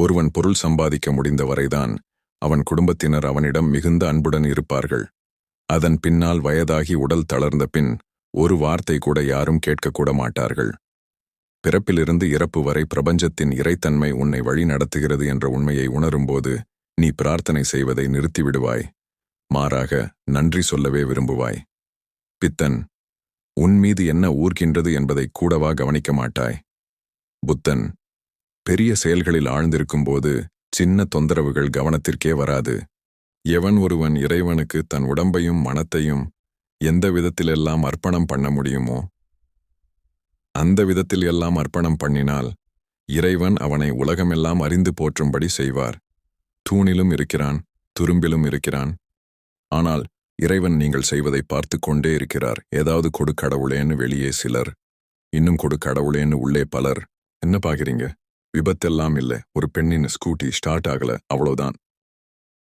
ஒருவன் பொருள் சம்பாதிக்க முடிந்த வரைதான் அவன் குடும்பத்தினர் அவனிடம் மிகுந்த அன்புடன் இருப்பார்கள். அதன் பின்னால் வயதாகி உடல் தளர்ந்த பின் ஒரு வார்த்தை கூட யாரும் கேட்கக்கூட மாட்டார்கள். பிறப்பிலிருந்து இறப்பு வரை பிரபஞ்சத்தின் இறைத்தன்மை உன்னை வழி நடத்துகிறது என்ற உண்மையை உணரும்போது நீ பிரார்த்தனை செய்வதை நிறுத்திவிடுவாய். மாறாக நன்றி சொல்லவே விரும்புவாய். பித்தன், உன் மீது என்ன ஊர்கின்றது என்பதை கூடவா கவனிக்க மாட்டாய்? புத்தன், பெரிய செயல்களில் ஆழ்ந்திருக்கும்போது சின்ன தொந்தரவுகள் கவனத்திற்கே வராது. எவன் ஒருவன் இறைவனுக்கு தன் உடம்பையும் மனத்தையும் எந்த விதத்திலெல்லாம் அர்ப்பணம் பண்ண முடியுமோ அந்த விதத்தில் எல்லாம் அர்ப்பணம் பண்ணினால் இறைவன் அவனை உலகமெல்லாம் அறிந்து போற்றும்படி செய்வார். தூணிலும் இருக்கிறான், துரும்பிலும் இருக்கிறான். ஆனால் இறைவன் நீங்கள் செய்வதை பார்த்து கொண்டே இருக்கிறார். ஏதாவது கொடு கடவுளேன்னு வெளியே சிலர், இன்னும் கொடு கடவுளேன்னு உள்ளே பலர். என்ன பாக்கிறீங்க? விபத்தெல்லாம் இல்லை, ஒரு பெண்ணின் ஸ்கூட்டி ஸ்டார்ட் ஆகல, அவ்வளவுதான்.